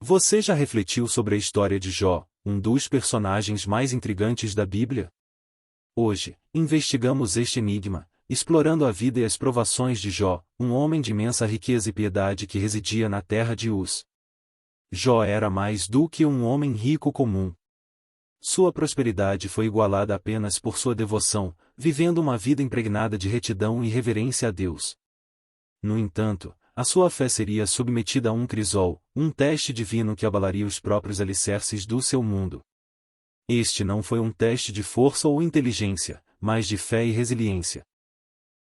Você já refletiu sobre a história de Jó, um dos personagens mais intrigantes da Bíblia? Hoje, investigamos este enigma, explorando a vida e as provações de Jó, um homem de imensa riqueza e piedade que residia na terra de Uz. Jó era mais do que um homem rico comum. Sua prosperidade foi igualada apenas por sua devoção, vivendo uma vida impregnada de retidão e reverência a Deus. No entanto, a sua fé seria submetida a um crisol, um teste divino que abalaria os próprios alicerces do seu mundo. Este não foi um teste de força ou inteligência, mas de fé e resiliência.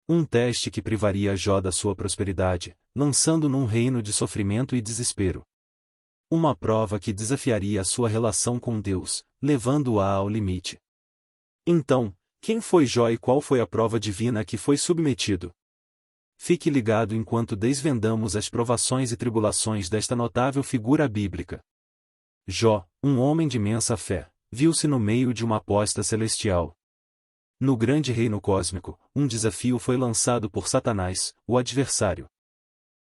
Um teste que privaria Jó da sua prosperidade, lançando num reino de sofrimento e desespero. Uma prova que desafiaria a sua relação com Deus, levando-a ao limite. Então, quem foi Jó e qual foi a prova divina a que foi submetido? Fique ligado enquanto desvendamos as provações e tribulações desta notável figura bíblica. Jó, um homem de imensa fé, viu-se no meio de uma aposta celestial. No grande reino cósmico, um desafio foi lançado por Satanás, o adversário.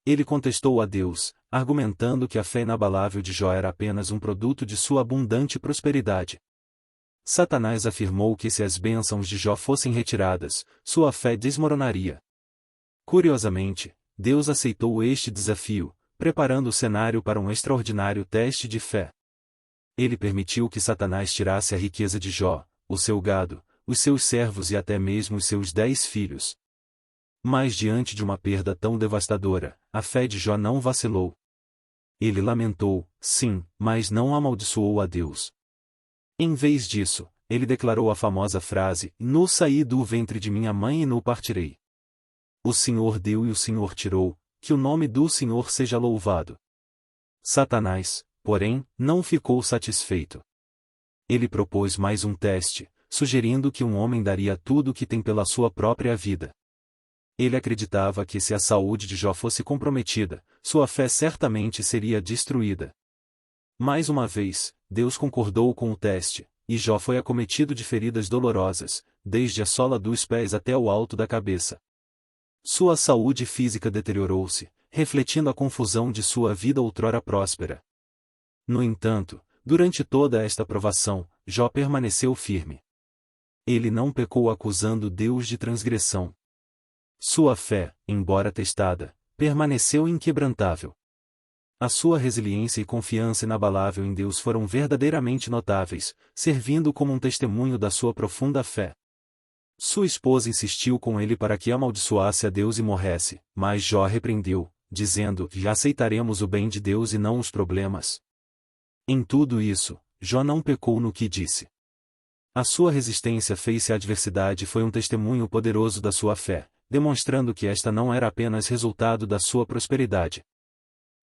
Ele contestou a Deus, argumentando que a fé inabalável de Jó era apenas um produto de sua abundante prosperidade. Satanás afirmou que se as bênçãos de Jó fossem retiradas, sua fé desmoronaria. Curiosamente, Deus aceitou este desafio, preparando o cenário para um extraordinário teste de fé. Ele permitiu que Satanás tirasse a riqueza de Jó, o seu gado, os seus servos e até mesmo os seus 10 filhos. Mas diante de uma perda tão devastadora, a fé de Jó não vacilou. Ele lamentou, sim, mas não amaldiçoou a Deus. Em vez disso, ele declarou a famosa frase: "Nu saí do ventre de minha mãe e nu partirei. O Senhor deu e o Senhor tirou, que o nome do Senhor seja louvado." Satanás, porém, não ficou satisfeito. Ele propôs mais um teste, sugerindo que um homem daria tudo o que tem pela sua própria vida. Ele acreditava que se a saúde de Jó fosse comprometida, sua fé certamente seria destruída. Mais uma vez, Deus concordou com o teste, e Jó foi acometido de feridas dolorosas, desde a sola dos pés até o alto da cabeça. Sua saúde física deteriorou-se, refletindo a confusão de sua vida outrora próspera. No entanto, durante toda esta provação, Jó permaneceu firme. Ele não pecou acusando Deus de transgressão. Sua fé, embora testada, permaneceu inquebrantável. A sua resiliência e confiança inabalável em Deus foram verdadeiramente notáveis, servindo como um testemunho da sua profunda fé. Sua esposa insistiu com ele para que amaldiçoasse a Deus e morresse, mas Jó repreendeu, dizendo: "Já aceitaremos o bem de Deus e não os problemas." Em tudo isso, Jó não pecou no que disse. A sua resistência face à adversidade foi um testemunho poderoso da sua fé, demonstrando que esta não era apenas resultado da sua prosperidade.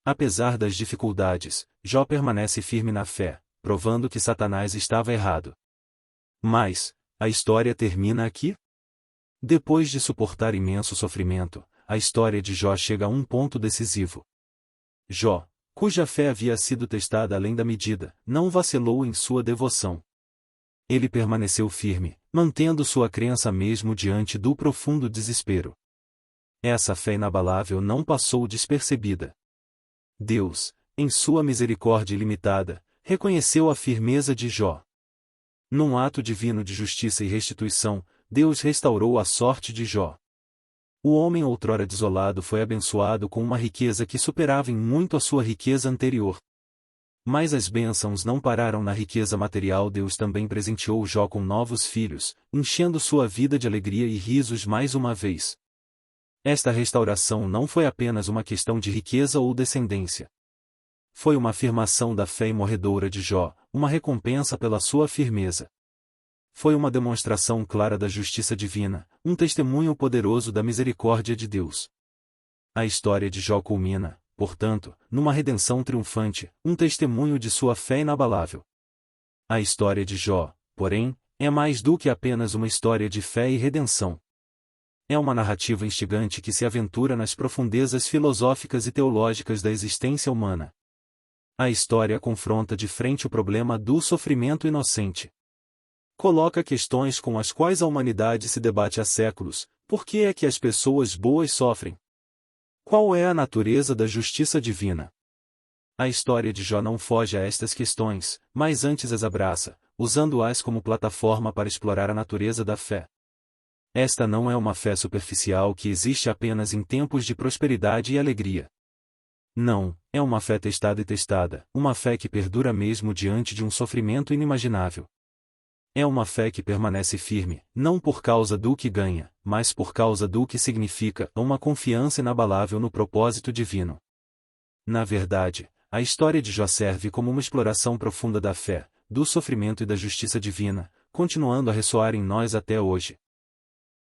Apesar das dificuldades, Jó permanece firme na fé, provando que Satanás estava errado. Mas, a história termina aqui? Depois de suportar imenso sofrimento, a história de Jó chega a um ponto decisivo. Jó, cuja fé havia sido testada além da medida, não vacilou em sua devoção. Ele permaneceu firme, mantendo sua crença mesmo diante do profundo desespero. Essa fé inabalável não passou despercebida. Deus, em sua misericórdia ilimitada, reconheceu a firmeza de Jó. Num ato divino de justiça e restituição, Deus restaurou a sorte de Jó. O homem outrora desolado foi abençoado com uma riqueza que superava em muito a sua riqueza anterior. Mas as bênçãos não pararam na riqueza material. Deus também presenteou Jó com novos filhos, enchendo sua vida de alegria e risos mais uma vez. Esta restauração não foi apenas uma questão de riqueza ou descendência. Foi uma afirmação da fé imorredoura de Jó, uma recompensa pela sua firmeza. Foi uma demonstração clara da justiça divina, um testemunho poderoso da misericórdia de Deus. A história de Jó culmina, portanto, numa redenção triunfante, um testemunho de sua fé inabalável. A história de Jó, porém, é mais do que apenas uma história de fé e redenção. É uma narrativa instigante que se aventura nas profundezas filosóficas e teológicas da existência humana. A história confronta de frente o problema do sofrimento inocente. Coloca questões com as quais a humanidade se debate há séculos: por que é que as pessoas boas sofrem? Qual é a natureza da justiça divina? A história de Jó não foge a estas questões, mas antes as abraça, usando-as como plataforma para explorar a natureza da fé. Esta não é uma fé superficial que existe apenas em tempos de prosperidade e alegria. Não, é uma fé testada e testada, uma fé que perdura mesmo diante de um sofrimento inimaginável. É uma fé que permanece firme, não por causa do que ganha, mas por causa do que significa, uma confiança inabalável no propósito divino. Na verdade, a história de Jó serve como uma exploração profunda da fé, do sofrimento e da justiça divina, continuando a ressoar em nós até hoje.